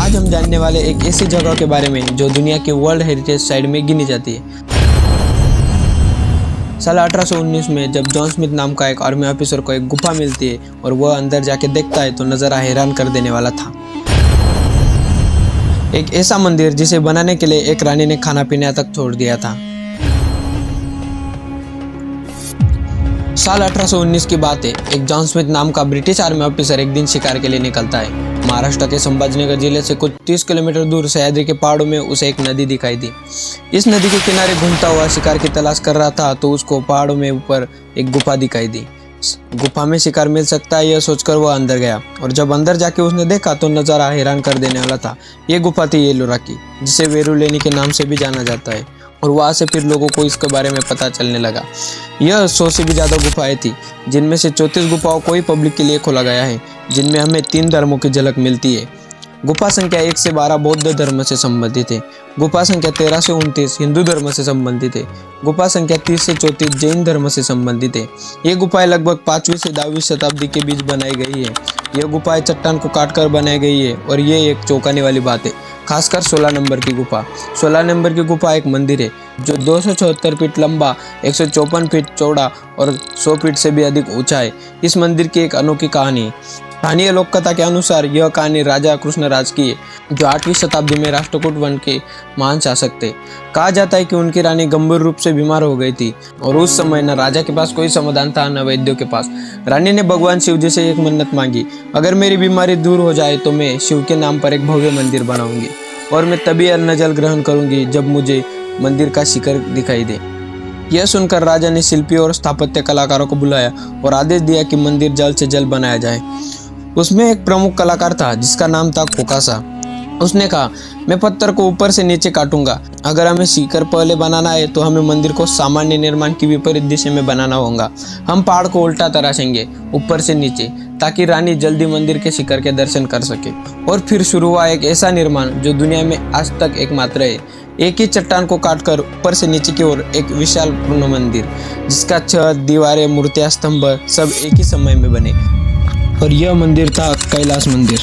आज हम जानने वाले एक ऐसी जगह के बारे में जो दुनिया के वर्ल्ड हेरिटेज साइट में गिनी जाती है। साल 1819 में जब जॉन स्मिथ नाम का एक आर्मी ऑफिसर को एक गुफा मिलती है और वह अंदर जाके देखता है तो नज़ारा हैरान कर देने वाला था। एक ऐसा मंदिर जिसे बनाने के लिए एक रानी ने खाना पीना तक छोड़ दिया था। साल 1819 की बात है। एक जॉन स्मिथ नाम का ब्रिटिश आर्मी ऑफिसर एक दिन शिकार के लिए निकलता है। महाराष्ट्र के संभाजीनगर जिले से कुछ 30 किलोमीटर दूर सह्याद्री के पहाड़ों में उसे एक नदी दिखाई दी। इस नदी के किनारे घूमता हुआ शिकार की तलाश कर रहा था तो उसको पहाड़ों में ऊपर एक गुफा दिखाई दी। गुफा में शिकार मिल सकता है यह सोचकर वह अंदर गया और जब अंदर जाके उसने देखा तो नज़ारा हैरान कर देने वाला था। ये गुफा थी येलोरा की, जिसे वेरुलेनी के नाम से भी जाना जाता है, और वहाँ से फिर लोगों को इसके बारे में पता चलने लगा। यह 100 से भी ज़्यादा गुफाएं थी, जिनमें से 34 गुफाओं को ही पब्लिक के लिए खोला गया है, जिनमें हमें 3 धर्मों की झलक मिलती है। गुफा संख्या 1 से 12 बौद्ध धर्म से संबंधित है। गुफा संख्या 13 से 29 हिंदू धर्म से संबंधित है। गुफा संख्या 30 से 34 जैन धर्म से संबंधित है। ये गुफाएं लगभग 5वीं से 10वीं शताब्दी के बीच बनाई गई है। यह गुफाएं चट्टान को काटकर बनाई गई है और ये एक चौंकाने वाली बात है, खासकर 16 नंबर की गुफा। 16 नंबर की गुफा एक मंदिर है जो 274 फीट लंबा, 154 फीट चौड़ा और 100 फीट से भी अधिक ऊंचा है। इस मंदिर की एक अनोखी कहानी है। स्थानीय लोक कथा के अनुसार यह कहानी राजा कृष्णराज की है, जो 8वीं शताब्दी में राष्ट्रकूट वंश के महान शासक थे। कहा जाता है कि उनकी रानी गंभीर रूप से बीमार हो गई थी और उस समय न राजा के पास कोई समाधान था न वैद्यों के पास। रानी ने भगवान शिव जी से एक मन्नत मांगी, अगर मेरी बीमारी दूर हो जाए तो मैं शिव के नाम पर एक भव्य मंदिर बनाऊंगी और मैं तभी अन्न जल ग्रहण करूंगी जब मुझे मंदिर का शिखर दिखाई दे। यह सुनकर राजा ने शिल्पियों और स्थापत्य कलाकारों को बुलाया और आदेश दिया कि मंदिर जल्द से जल्द बनाया जाए। उसमें एक प्रमुख कलाकार था जिसका नाम था कोकासा। उसने कहा, मैं पत्थर को ऊपर से नीचे काटूंगा। अगर हमें शिखर पहले बनाना है तो हमें मंदिर को सामान्य निर्माण की विपरीत दिशा में बनाना होगा। हम पहाड़ को उल्टा तराशेंगे ऊपर से नीचे, ताकि रानी जल्दी मंदिर के शिखर के दर्शन कर सके। और फिर शुरू हुआ एक ऐसा निर्माण जो दुनिया में आज तक एकमात्र है। एक ही चट्टान को काटकर ऊपर से नीचे की ओर एक विशाल पूर्ण मंदिर, जिसका छत, दीवारें, मूर्तियां, स्तंभ सब एक ही समय में बने। और यह मंदिर था कैलाश मंदिर।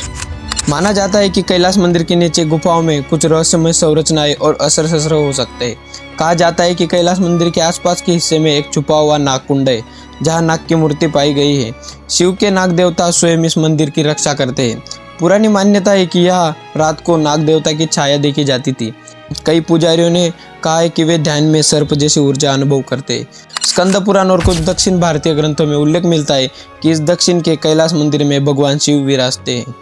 माना जाता है कि कैलाश मंदिर के नीचे गुफाओं में कुछ रहस्यमय संरचनाएं और अस्त्र शस्त्र हो सकते हैं। कहा जाता है कि कैलाश मंदिर के आसपास के हिस्से में एक छुपा हुआ नाग कुंड है, जहां नाग की मूर्ति पाई गई है। शिव के नाग देवता स्वयं इस मंदिर की रक्षा करते हैं। पुरानी मान्यता है कि यहाँ रात को नाग देवता की छाया देखी जाती थी। कई पुजारियों ने कहा है कि वे ध्यान में सर्प जैसी ऊर्जा अनुभव करते हैं। स्कंद पुराण और कुछ दक्षिण भारतीय ग्रंथों में उल्लेख मिलता है कि इस दक्षिण के कैलाश मंदिर में भगवान शिव विराजते हैं।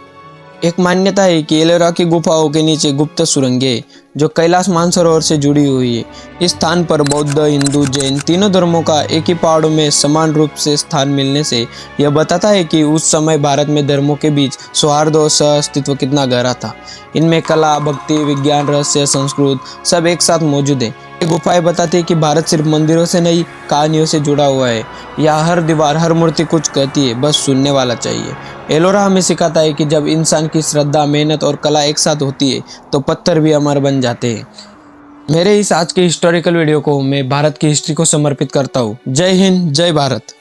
एक मान्यता है कि येलोरा की गुफाओं के नीचे गुप्त सुरंगें जो कैलाश मानसरोवर से जुड़ी हुई है। इस स्थान पर बौद्ध, हिंदू, जैन तीनों धर्मों का एक ही पहाड़ों में समान रूप से स्थान मिलने से यह बताता है कि उस समय भारत में धर्मों के बीच सौहार्द और सह-अस्तित्व कितना गहरा था। इनमें कला, भक्ति, विज्ञान, रहस्य, संस्कृत सब एक साथ मौजूद है। ये गुफाएं बताती है कि भारत सिर्फ मंदिरों से नहीं, कहानियों से जुड़ा हुआ है। यहाँ हर दीवार, हर मूर्ति कुछ कहती है, बस सुनने वाला चाहिए। येलोरा हमें सिखाता है कि जब इंसान की श्रद्धा, मेहनत और कला एक साथ होती है तो पत्थर भी अमर बन जाते हैं। मेरे इस आज के हिस्टोरिकल वीडियो को मैं भारत की हिस्ट्री को समर्पित करता हूँ। जय हिंद, जय भारत।